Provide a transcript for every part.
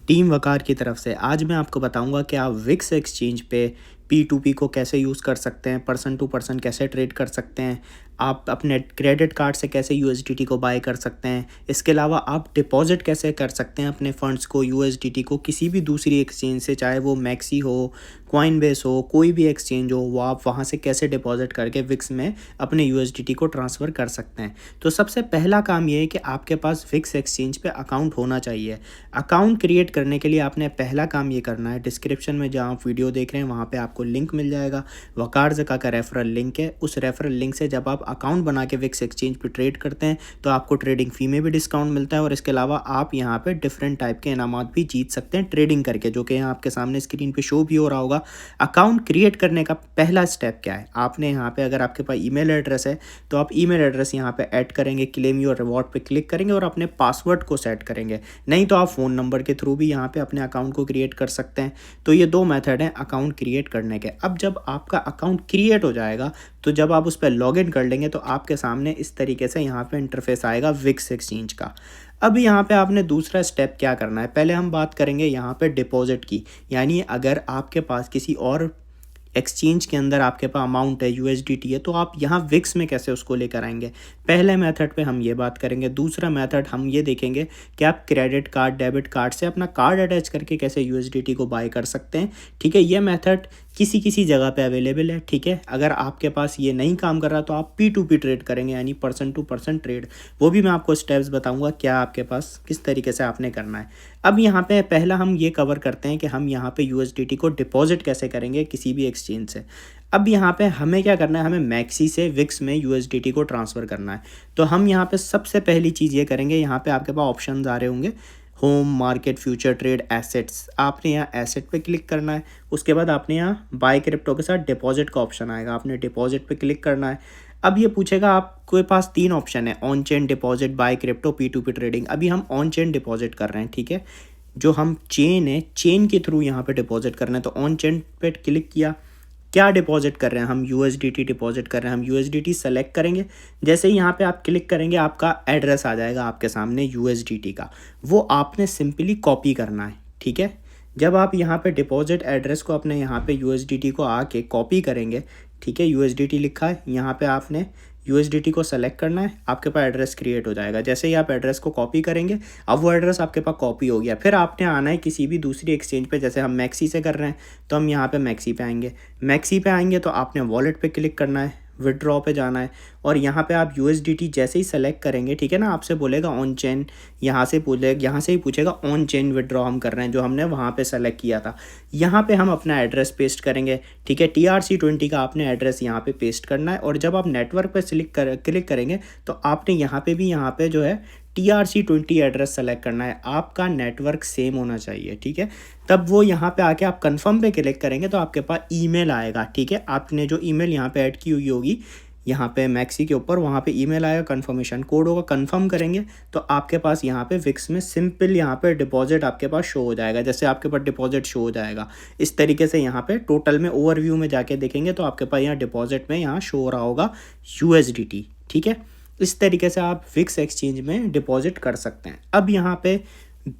Team वकार की तरफ से आज मैं आपको बताऊंगा कि आप विक्स एक्सचेंज पे P2P को कैसे यूज़ कर सकते हैं, पर्सन टू पर्सन कैसे ट्रेड कर सकते हैं, आप अपने क्रेडिट कार्ड से कैसे USDT को बाय कर सकते हैं। इसके अलावा आप डिपॉजिट कैसे कर सकते हैं अपने फंड्स को, USDT को किसी भी दूसरी एक्सचेंज से, चाहे वो मैक्सी हो, कॉइनबेस हो, कोई भी एक्सचेंज हो, वो आप वहाँ से कैसे डिपॉजिट करके विक्स में अपने USDT को ट्रांसफ़र कर सकते हैं। तो सबसे पहला काम ये है कि आपके पास विक्स एक्सचेंज पे अकाउंट होना चाहिए। अकाउंट क्रिएट करने के लिए आपने पहला काम ये करना है, डिस्क्रिप्शन में जहाँ आप वीडियो देख रहे हैं वहाँ पे आपको लिंक मिल जाएगा, वकार ज़का का रेफरल लिंक है। उस रेफरल लिंक से जब आप अकाउंट बना के विक्स एक्सचेंज पे ट्रेड करते हैं तो आपको ट्रेडिंग फ़ी में भी डिस्काउंट मिलता है, और इसके अलावा आप यहाँ पे डिफरेंट टाइप के इनामात भी जीत सकते हैं ट्रेडिंग करके, जो कि यहाँ आपके सामने स्क्रीन पे शो भी हो रहा होगा। अकाउंट क्रिएट करने का पहला स्टेप क्या है, आपने यहाँ पे, अगर आपके पास ईमेल एड्रेस है तो आप ईमेल एड्रेस यहाँ पे ऐड करेंगे, क्लेम योर रिवॉर्ड पे क्लिक करेंगे और अपने पासवर्ड को सेट करेंगे। नहीं तो आप फ़ोन नंबर के थ्रू भी यहाँ पे अपने अकाउंट को क्रिएट कर सकते हैं। तो ये दो मेथड हैं अकाउंट क्रिएट करने के। अब जब आपका अकाउंट क्रिएट हो जाएगा तो जब आप उस पर लॉगिन कर लेंगे तो आपके सामने इस तरीके से यहाँ पे इंटरफेस आएगा विक्स एक्सचेंज का। अब यहाँ पे आपने दूसरा स्टेप क्या करना है, पहले हम बात करेंगे यहाँ पे डिपॉजिट की। यानी अगर आपके पास किसी और एक्सचेंज के अंदर आपके पास अमाउंट है, USDT है, तो आप यहाँ विक्स में कैसे उसको लेकर आएंगे। पहले मेथड पे हम ये बात करेंगे। दूसरा मेथड हम ये देखेंगे कि आप क्रेडिट कार्ड, डेबिट कार्ड से अपना कार्ड अटैच करके कैसे USDT को बाय कर सकते हैं। ठीक है, ये मेथड किसी किसी जगह पे अवेलेबल है। ठीक है, अगर आपके पास ये नहीं काम कर रहा तो आप P2P ट्रेड करेंगे, यानी पर्सन टू पर्सन ट्रेड। वो भी मैं आपको स्टेप्स बताऊंगा क्या आपके पास किस तरीके से आपने करना है। अब यहाँ पे पहला हम ये कवर करते हैं कि हम यहाँ पे USDT को डिपॉजिट कैसे करेंगे किसी भी एक्सचेंज से। अब यहाँ पे हमें क्या करना है, हमें मैक्सी से विक्स में USDT को ट्रांसफ़र करना है। तो हम यहाँ पे सबसे पहली चीज़ ये करेंगे, यहाँ पे आपके पास ऑप्शंस आ रहे होंगे, home, market, future trade, assets. आपने यहाँ एसेट पे क्लिक करना है। उसके बाद आपने यहाँ बाय क्रिप्टो के साथ डिपॉजिट का ऑप्शन आएगा, आपने डिपॉजिट पे क्लिक करना है। अब ये पूछेगा आपके पास तीन ऑप्शन है, on chain deposit, buy crypto, P2P trading. अभी हम ऑन चेन डिपॉजिट कर रहे हैं। ठीक है, जो हम चेन है, चेन के थ्रू यहाँ पे डिपॉजिट कर रहे हैं, तो ऑन चेन पे क्लिक किया। क्या डिपॉजिट कर रहे हैं हम, USDT डिपॉजिट कर रहे हैं। हम USDT सेलेक्ट करेंगे। जैसे ही यहाँ पे आप क्लिक करेंगे आपका एड्रेस आ जाएगा आपके सामने USDT का, वो आपने सिंपली कॉपी करना है। ठीक है, जब आप यहाँ पे डिपॉजिट एड्रेस को अपने यहाँ पे USDT को आके कॉपी करेंगे, ठीक है, USDT लिखा है, यहाँ पे आपने USDT को सेलेक्ट करना है, आपके पास एड्रेस क्रिएट हो जाएगा। जैसे ही आप एड्रेस को कॉपी करेंगे, अब वो एड्रेस आपके पास कॉपी हो गया। फिर आपने आना है किसी भी दूसरी एक्सचेंज पे, जैसे हम मैक्सी से कर रहे हैं तो हम यहाँ पे मैक्सी पे आएंगे। मैक्सी पे आएंगे तो आपने वॉलेट पे क्लिक करना है, विड्रॉ पे जाना है, और यहाँ पे आप USDT जैसे ही सेलेक्ट करेंगे, ठीक है ना, आपसे बोलेगा ऑन चेन, यहाँ से ही पूछेगा ऑन चेन विड्रॉ हम कर रहे हैं, जो हमने वहाँ पे सेलेक्ट किया था। यहाँ पे हम अपना एड्रेस पेस्ट करेंगे। ठीक है, TRC20 का आपने एड्रेस यहाँ पे पेस्ट करना है, और जब आप नेटवर्क पे क्लिक करेंगे तो आपने यहाँ पे भी यहाँ पे जो है TRC20 एड्रेस सेलेक्ट करना है। आपका नेटवर्क सेम होना चाहिए। ठीक है, तब वो यहाँ पे आके आप कंफर्म पे क्लिक करेंगे तो आपके पास ईमेल आएगा। ठीक है, आपने जो ईमेल यहाँ पे ऐड की हुई होगी यहाँ पे मैक्सी के ऊपर, वहाँ पे ईमेल आएगा, कंफर्मेशन कोड होगा, कंफर्म करेंगे तो आपके पास यहाँ पे विक्स में सिंपल यहाँ पे डिपॉजिट आपके पास शो हो जाएगा। जैसे आपके पास डिपॉजिट शो हो जाएगा इस तरीके से, यहाँ पे टोटल में ओवरव्यू में जाके देखेंगे तो आपके पास यहाँ डिपॉजिट में यहाँ शो हो रहा होगा USDT। ठीक है, इस तरीके से आप विक्स एक्सचेंज में डिपॉजिट कर सकते हैं। अब यहाँ पे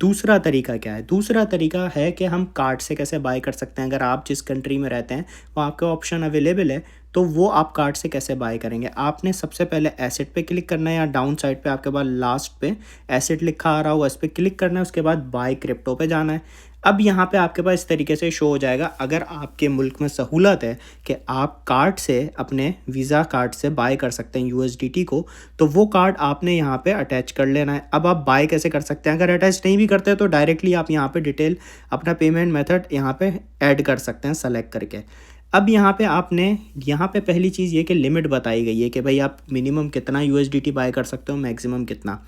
दूसरा तरीका क्या है, दूसरा तरीका है कि हम कार्ड से कैसे बाय कर सकते हैं। अगर आप जिस कंट्री में रहते हैं वहाँ आपका ऑप्शन अवेलेबल है, तो वो आप कार्ड से कैसे बाय करेंगे। आपने सबसे पहले एसेट पे क्लिक करना है, या डाउन साइड पे आपके पास लास्ट पे एसेट लिखा आ रहा होगा, इस पर क्लिक करना है। उसके बाद बाय क्रिप्टो पे जाना है। अब यहाँ पे आपके पास इस तरीके से शो हो जाएगा। अगर आपके मुल्क में सहूलत है कि आप कार्ड से, अपने वीज़ा कार्ड से बाय कर सकते हैं USDT को, तो वो कार्ड आपने यहाँ पे अटैच कर लेना है। अब आप बाय कैसे कर सकते हैं, अगर अटैच नहीं भी करते तो डायरेक्टली आप यहाँ पे डिटेल अपना पेमेंट मेथड यहाँ पे ऐड कर सकते हैं सेलेक्ट करके। अब यहाँ पे आपने, यहाँ पे पहली चीज़ ये कि लिमिट बताई गई है कि भाई आप मिनिमम कितना USDT बाय कर सकते हो, मैक्सिमम कितना।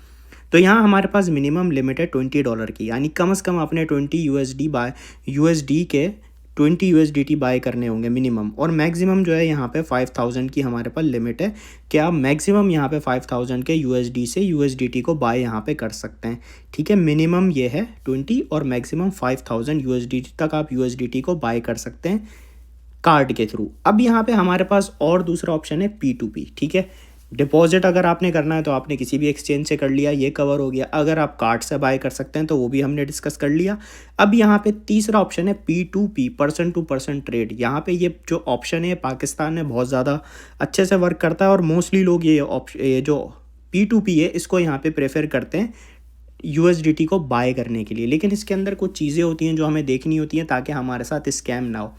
तो यहाँ हमारे पास मिनिमम लिमिट है $20 की, यानी कम से कम आपने USD के 20 USDT बाय करने होंगे मिनिमम, और मैक्सिमम जो है यहाँ पे 5000 की हमारे पास लिमिट है कि आप मैक्सिमम यहाँ पे 5000 के USD से USDT को बाय यहाँ पे कर सकते हैं। ठीक है, मिनिमम ये है 20 और मैक्सिमम 5000 USDT तक आप USDT को बाय कर सकते हैं। कार्ड के थ्रू। अब यहाँ पे हमारे पास और दूसरा ऑप्शन है P2P। ठीक है, डिपॉज़िट अगर आपने करना है तो आपने किसी भी एक्सचेंज से कर लिया, ये कवर हो गया। अगर आप कार्ड से बाय कर सकते हैं तो वो भी हमने डिस्कस कर लिया। अब यहाँ पे तीसरा ऑप्शन है P2P, person to person trade. यहाँ पे ये जो ऑप्शन है पाकिस्तान में बहुत ज़्यादा अच्छे से वर्क करता है और मोस्टली लोग ये जो P2P है इसको यहाँ पे प्रेफर करते हैं USDT को बाय करने के लिए। लेकिन इसके अंदर कुछ चीज़ें होती हैं जो हमें देखनी होती हैं ताकि हमारे साथ स्कैम ना हो।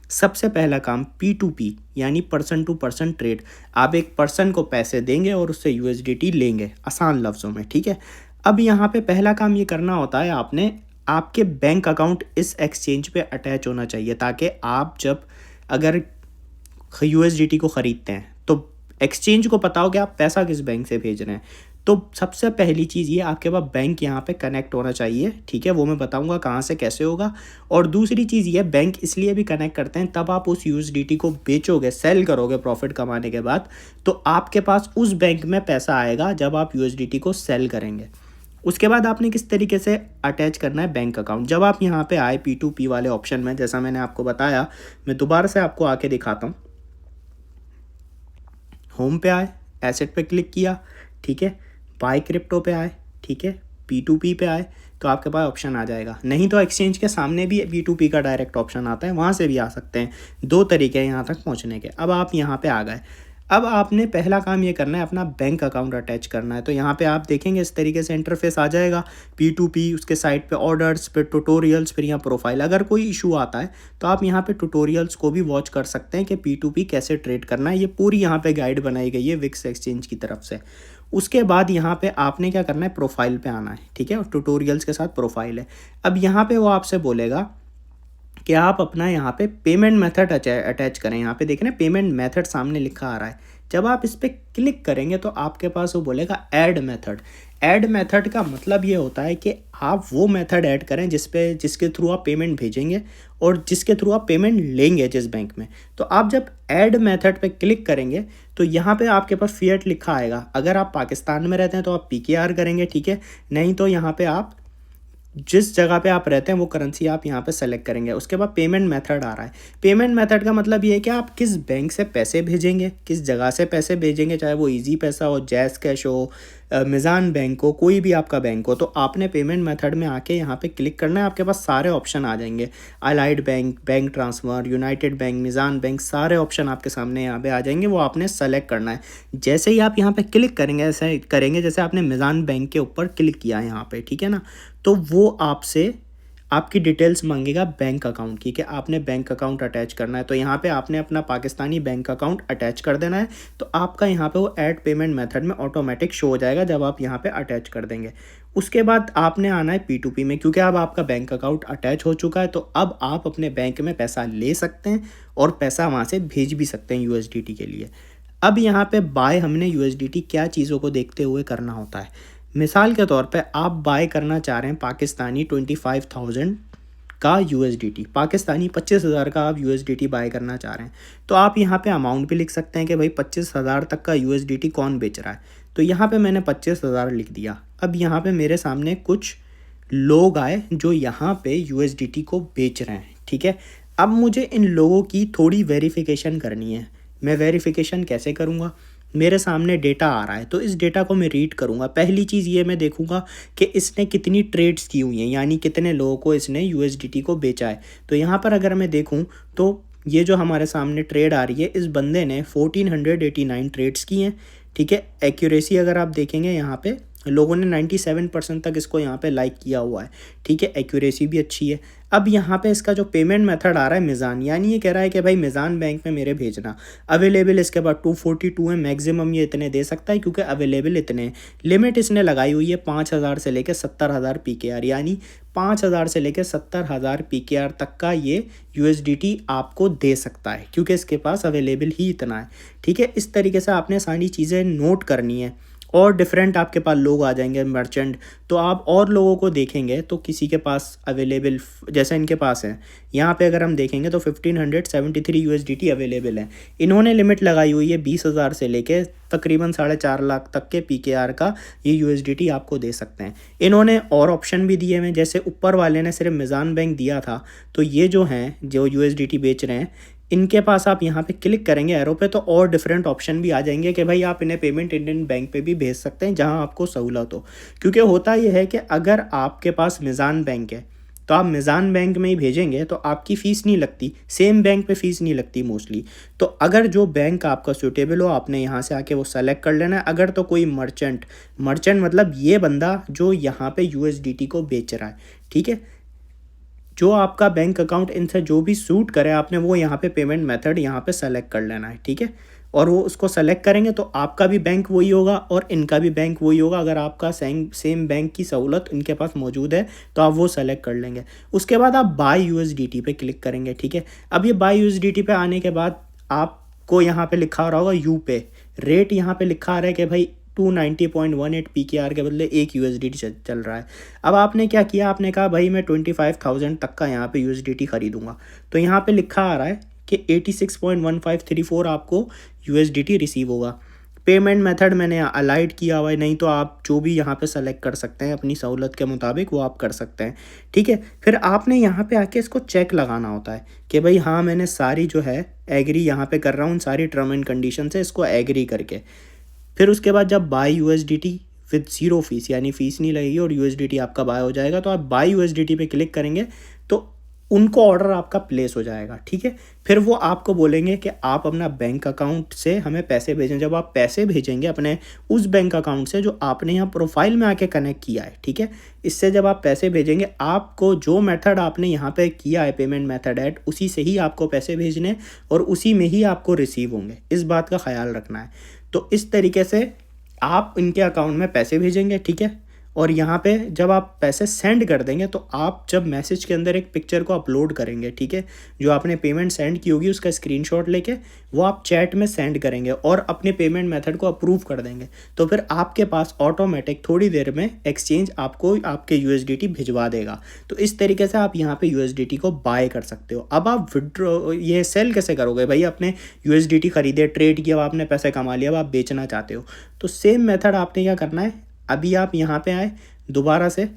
सबसे पहला काम P2P यानी पर्सन टू पर्सन ट्रेड। आप एक पर्सन को पैसे देंगे और उससे USDT लेंगे, आसान लफ्ज़ों में, ठीक है। अब यहाँ पे पहला काम ये करना होता है, आपने आपके बैंक अकाउंट इस एक्सचेंज पे अटैच होना चाहिए ताकि आप जब अगर USDT को ख़रीदते हैं तो एक्सचेंज को पता हो कि आप पैसा किस बैंक से भेज रहे हैं। तो सबसे पहली चीज़ ये, आपके पास बैंक यहाँ पे कनेक्ट होना चाहिए, ठीक है। वो मैं बताऊँगा कहाँ से कैसे होगा। और दूसरी चीज़ ये, बैंक इसलिए भी कनेक्ट करते हैं, तब आप उस USDT को बेचोगे, सेल करोगे प्रॉफिट कमाने के बाद, तो आपके पास उस बैंक में पैसा आएगा जब आप USDT को सेल करेंगे। उसके बाद आपने किस तरीके से अटैच करना है बैंक अकाउंट। जब आप यहाँ पे आए P2P वाले ऑप्शन में, जैसा मैंने आपको बताया, मैं दोबारा से आपको आके दिखाता हूँ। होम पे आए, एसेट पे क्लिक किया, ठीक है। बाय क्रिप्टो पे आए, ठीक है। P2P पे आए तो आपके पास ऑप्शन आ जाएगा। नहीं तो एक्सचेंज के सामने भी P2P का डायरेक्ट ऑप्शन आता है, वहाँ से भी आ सकते हैं। दो तरीके हैं यहाँ तक पहुँचने के। अब आप यहाँ पे आ गए। अब आपने पहला काम ये करना है, अपना बैंक अकाउंट अटैच करना है। तो यहाँ पे आप देखेंगे इस तरीके से इंटरफेस आ जाएगा। P2P, उसके साइड पे ऑर्डर्स, फिर ट्यूटोरियल्स, फिर यहाँ प्रोफाइल। अगर कोई इशू आता है तो आप यहाँ पे ट्यूटोरियल्स को भी वॉच कर सकते हैं कि P2P कैसे ट्रेड करना है। ये पूरी यहाँ पे गाइड बनाई गई है विक्स एक्सचेंज की तरफ से। उसके बाद यहाँ पे आपने क्या करना है, प्रोफाइल पे आना है, ठीक है। और ट्यूटोरियल्स के साथ प्रोफाइल है। अब यहाँ पे वो आपसे बोलेगा कि आप अपना यहाँ पे पेमेंट मेथड अटैच करें। यहाँ पे देख रहे हैं पेमेंट मेथड सामने लिखा आ रहा है। जब आप इस पर क्लिक करेंगे तो आपके पास वो बोलेगा ऐड मेथड। ऐड मेथड का मतलब ये होता है कि आप वो मेथड ऐड करें जिसके थ्रू आप पेमेंट भेजेंगे और जिसके थ्रू आप पेमेंट लेंगे जिस बैंक में। तो आप जब ऐड मेथड पे क्लिक करेंगे तो यहाँ पे आपके पास फिएट लिखा आएगा। अगर आप पाकिस्तान में रहते हैं तो आप PKR करेंगे, ठीक है। नहीं तो यहाँ पे आप जिस जगह पे आप रहते हैं वो करेंसी आप यहाँ पे सेलेक्ट करेंगे। उसके बाद पेमेंट मेथड आ रहा है। पेमेंट मेथड का मतलब ये है कि आप किस बैंक से पैसे भेजेंगे, किस जगह से पैसे भेजेंगे, चाहे वो इजी पैसा हो, जैज़ कैश हो, मिज़ान बैंक हो, कोई भी आपका बैंक हो। तो आपने पेमेंट मेथड में आके यहाँ पे क्लिक करना है। आपके पास सारे ऑप्शन आ जाएंगे, allied bank, bank transfer, United bank, Meezan bank, सारे ऑप्शन आपके सामने यहाँ पे आ जाएंगे। वो आपने सेलेक्ट करना है। जैसे ही आप यहाँ पे क्लिक करेंगे, ऐसे करेंगे जैसे आपने मिज़ान बैंक के ऊपर क्लिक किया यहाँ पे, ठीक है ना। तो वो आपसे आपकी डिटेल्स मांगेगा बैंक अकाउंट की कि आपने बैंक अकाउंट अटैच करना है। तो यहाँ पे आपने अपना पाकिस्तानी बैंक अकाउंट अटैच कर देना है। तो आपका यहाँ पे वो ऐड पेमेंट मेथड में ऑटोमेटिक शो हो जाएगा जब आप यहाँ पे अटैच कर देंगे। उसके बाद आपने आना है P2P में, क्योंकि अब आपका बैंक अकाउंट अटैच हो चुका है। तो अब आप अपने बैंक में पैसा ले सकते हैं और पैसा वहाँ से भेज भी सकते हैं USDT के लिए। अब यहाँ पे बाय हमने USDT क्या चीज़ों को देखते हुए करना होता है। मिसाल के तौर पे आप बाय करना चाह रहे हैं पाकिस्तानी 25,000 का USDT, पाकिस्तानी 25,000 का आप USDT बाय करना चाह रहे हैं। तो आप यहाँ पे अमाउंट भी लिख सकते हैं कि भाई 25,000 तक का USDT कौन बेच रहा है। तो यहाँ पे मैंने 25,000 लिख दिया। अब यहाँ पे मेरे सामने कुछ लोग आए जो यहाँ पे USDT को बेच रहे हैं, ठीक है। अब मुझे इन लोगों की थोड़ी वेरिफिकेशन करनी है। मैं वेरिफिकेशन कैसे करूँगा, मेरे सामने डेटा आ रहा है तो इस डेटा को मैं रीड करूँगा। पहली चीज़ ये मैं देखूँगा कि इसने कितनी ट्रेड्स की हुई हैं, यानी कितने लोगों को इसने USDT को बेचा है। तो यहाँ पर अगर मैं देखूँ तो ये जो हमारे सामने ट्रेड आ रही है, इस बंदे ने 1489 ट्रेड्स की हैं, ठीक है। एक्यूरेसी अगर आप देखेंगे यहाँ पे लोगों ने 97% तक इसको यहाँ पे लाइक किया हुआ है, ठीक है। एक्यूरेसी भी अच्छी है। अब यहाँ पे इसका जो पेमेंट मेथड आ रहा है मिज़ान, यानी ये कह रहा है कि भाई मिज़ान बैंक में मेरे भेजना। अवेलेबल इसके बाद 242 है, मैक्सिमम ये इतने दे सकता है क्योंकि अवेलेबल इतने हैं। लिमिट इसने लगाई हुई है 5,000 से लेकर 70,000 PKR, यानी 5,000 से लेकर 70,000 PKR तक का ये USDT आपको दे सकता है क्योंकि इसके पास अवेलेबल ही इतना है, ठीक है। इस तरीके से आपने सारी चीज़ें नोट करनी है। और डिफरेंट आपके पास लोग आ जाएंगे मर्चेंट, तो आप और लोगों को देखेंगे तो किसी के पास अवेलेबल जैसे इनके पास है। यहाँ पे अगर हम देखेंगे तो 1573 USDT अवेलेबल है। इन्होंने लिमिट लगाई हुई है 20,000 से लेके तकरीबन 4.5 लाख तक के PKR का ये USDT आपको दे सकते हैं। इन्होंने और ऑप्शन भी दिए हुए, जैसे ऊपर वाले ने सिर्फ मिज़ान बैंक दिया था, तो ये जो हैं जो USDT बेच रहे हैं इनके पास आप यहाँ पे क्लिक करेंगे एरो पे, तो और डिफरेंट ऑप्शन भी आ जाएंगे कि भाई आप इन्हें पेमेंट इंडियन बैंक पे भी भेज सकते हैं जहाँ आपको सहूलत हो। क्योंकि होता ये है कि अगर आपके पास मिज़ान बैंक है तो आप मिज़ान बैंक में ही भेजेंगे तो आपकी फ़ीस नहीं लगती, सेम बैंक पे फ़ीस नहीं लगती मोस्टली। तो अगर जो बैंक आपका सूटेबल हो आपने यहाँ से आके वो सेलेक्ट कर लेना है। अगर तो कोई मर्चेंट मर्चेंट मतलब ये बंदा जो यहाँ पे यूएसडीटी को बेच रहा है, ठीक है, जो आपका बैंक अकाउंट इनसे जो भी सूट करे आपने वो यहाँ पे पेमेंट मेथड यहाँ पे सेलेक्ट कर लेना है, ठीक है। और वो उसको सेलेक्ट करेंगे तो आपका भी बैंक वही होगा और इनका भी बैंक वही होगा। अगर आपका सेम बैंक की सहूलत इनके पास मौजूद है तो आप वो सेलेक्ट कर लेंगे। उसके बाद आप बाय यूएसडीटी पे क्लिक करेंगे, ठीक है। अब ये बाय यूएसडीटी पे आने के बाद आपको यहाँ पे लिखा आ रहा होगा यू पे, रेट यहाँ पे लिखा आ रहा है कि भाई 290.18 PKR के बदले 1 यूएसडीटी चल रहा है। अब आपने क्या किया, आपने कहा भाई मैं 25,000 तक का यहाँ पे यूएसडीटी खरीदूंगा, तो यहाँ पे लिखा आ रहा है कि 86.1534 आपको यूएसडीटी रिसीव होगा। पेमेंट मेथड मैंने अलाइड किया हुआ है, नहीं तो आप जो भी यहाँ पे सेलेक्ट कर सकते हैं अपनी सहूलत के मुताबिक वो आप कर सकते हैं, ठीक है। फिर आपने यहाँ पे आके इसको चेक लगाना होता है कि भाई हाँ मैंने सारी जो है एग्री यहाँ पे कर रहा हूँ, सारी टर्म एंड कंडीशन से इसको एग्री करके। फिर उसके बाद जब buy USDT with zero fees, यानी फ़ीस नहीं लगेगी और यूएसडीटी आपका बाय हो जाएगा, तो आप बाय यूएसडीटी पे क्लिक करेंगे तो उनको ऑर्डर आपका प्लेस हो जाएगा, ठीक है। फिर वो आपको बोलेंगे कि आप अपना बैंक अकाउंट से हमें पैसे भेजें। जब आप पैसे भेजेंगे अपने उस बैंक अकाउंट से जो आपने यहाँ प्रोफाइल में आके कनेक्ट किया है, ठीक है, इससे जब आप पैसे भेजेंगे आपको जो मेथड आपने यहाँ पे किया है पेमेंट मेथड ऐड, उसी से ही आपको पैसे भेजने और उसी में ही आपको रिसीव होंगे। इस बात का ख्याल रखना है। तो इस तरीके से आप इनके अकाउंट में पैसे भेजेंगे, ठीक है। और यहाँ पे जब आप पैसे सेंड कर देंगे तो आप जब मैसेज के अंदर एक पिक्चर को अपलोड करेंगे, ठीक है, जो आपने पेमेंट सेंड की होगी उसका स्क्रीनशॉट लेके वो आप चैट में सेंड करेंगे और अपने पेमेंट मेथड को अप्रूव कर देंगे, तो फिर आपके पास ऑटोमेटिक थोड़ी देर में एक्सचेंज आपको आपके यूएसडीटी भिजवा देगा। तो इस तरीके से आप यहाँ पे यूएसडीटी को बाय कर सकते हो। अब आप विड्रॉ ये सेल कैसे करोगे भाई, अपने यूएसडीटी खरीदे, ट्रेड किया, आपने पैसे कमा लिया, अब आप बेचना चाहते हो, तो सेम मेथड आपने क्या करना है, अभी आप यहाँ पे आए दोबारा से,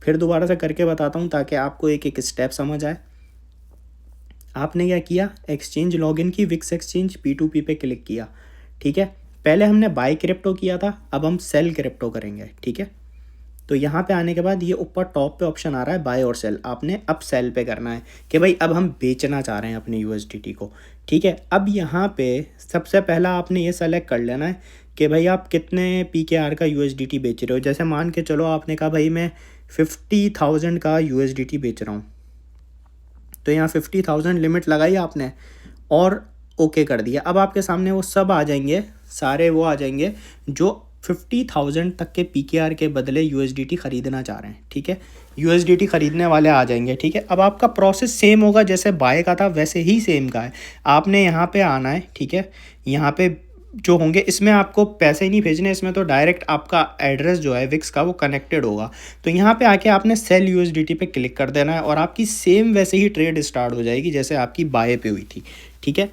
फिर दोबारा से करके बताता हूँ ताकि आपको एक एक स्टेप समझ आए। आपने क्या किया, एक्सचेंज लॉगिन की, विक्स एक्सचेंज P2P पे क्लिक किया, ठीक है। पहले हमने बाय क्रिप्टो किया था, अब हम सेल क्रिप्टो करेंगे, ठीक है। तो यहाँ पे आने के बाद ये ऊपर टॉप पे ऑप्शन आ रहा है बाय और सेल, आपने अब सेल पे करना है कि भाई अब हम बेचना चाह रहे हैं अपने यूएसडीटी को, ठीक है। अब यहाँ पे सबसे पहला आपने ये सेलेक्ट कर लेना है कि भाई आप कितने PKR का यूएसडीटी बेच रहे हो। जैसे मान के चलो आपने कहा भाई मैं 50,000 का यूएसडीटी बेच रहा हूँ, तो यहाँ 50,000 लिमिट लगाई आपने और ओके कर दिया। अब आपके सामने वो सब आ जाएंगे, सारे वो आ जाएंगे जो 50,000 तक के PKR के बदले यूएसडीटी ख़रीदना चाह रहे हैं, ठीक है, यूएसडीटी ख़रीदने वाले आ जाएंगे, ठीक है। अब आपका प्रोसेस सेम होगा, जैसे बाय का था वैसे ही सेम का है। आपने यहाँ पे आना है, ठीक है, यहाँ पे जो होंगे इसमें आपको पैसे ही नहीं भेजने, इसमें तो डायरेक्ट आपका एड्रेस जो है विक्स का वो कनेक्टेड होगा। तो यहाँ पे आके आपने सेल यूएसडीटी पे क्लिक कर देना है और आपकी सेम वैसे ही ट्रेड स्टार्ट हो जाएगी जैसे आपकी बाय पे हुई थी, ठीक है।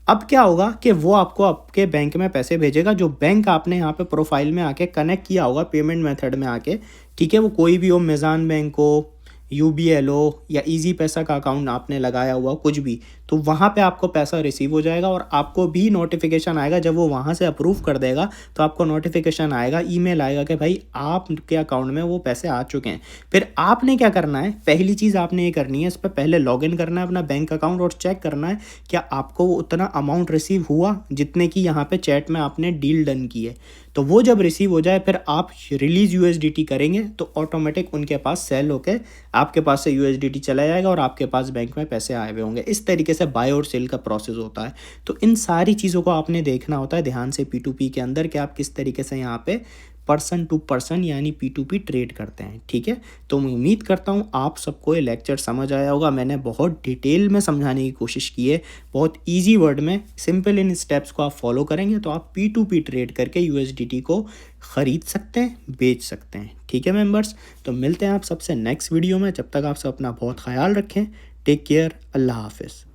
अब क्या होगा कि वो आपको आपके बैंक में पैसे भेजेगा, जो बैंक आपने यहाँ पे प्रोफाइल में आके कनेक्ट किया होगा पेमेंट मेथड में आके, ठीक है, वो कोई भी हो, मिज़ान बैंक हो, यूबीएल हो या इजी पैसा का अकाउंट आपने लगाया हुआ कुछ भी, तो वहाँ पे आपको पैसा रिसीव हो जाएगा और आपको भी नोटिफिकेशन आएगा। जब वो वहाँ से अप्रूव कर देगा तो आपको नोटिफिकेशन आएगा, ईमेल आएगा कि भाई आपके अकाउंट में वो पैसे आ चुके हैं। फिर आपने क्या करना है, पहली चीज़ आपने ये करनी है, इस पर पहले लॉगिन करना है अपना बैंक अकाउंट और चेक करना है क्या आपको वो उतना अमाउंट रिसीव हुआ जितने की यहाँ पे चैट में आपने डील डन की है। तो वो जब रिसीव हो जाए फिर आप रिलीज़ यूएसडीटी करेंगे तो ऑटोमेटिक उनके पास सेल होके आपके पास से यूएसडीटी चला जाएगा और आपके पास बैंक में पैसे आए हुए होंगे। इस तरीके से बाय और सेल का प्रोसेस होता है। तो इन सारी चीज़ों को आपने देखना होता है ध्यान से P2P के अंदर कि आप किस तरीके से यहाँ पे पर्सन टू पर्सन यानी P2P ट्रेड करते हैं, ठीक है। तो मैं उम्मीद करता हूँ आप सबको ये लेक्चर समझ आया होगा। मैंने बहुत डिटेल में समझाने की कोशिश की है, बहुत ईजी वर्ड में, सिंपल। इन स्टेप्स को आप फॉलो करेंगे तो आप P2P ट्रेड करके यूएसडीटी को ख़रीद सकते हैं, बेच सकते हैं, ठीक है मेंबर्स। तो मिलते हैं आप सबसे नेक्स्ट वीडियो में, जब तक आप सब अपना बहुत ख्याल रखें। टेक केयर, अल्लाह हाफिज़।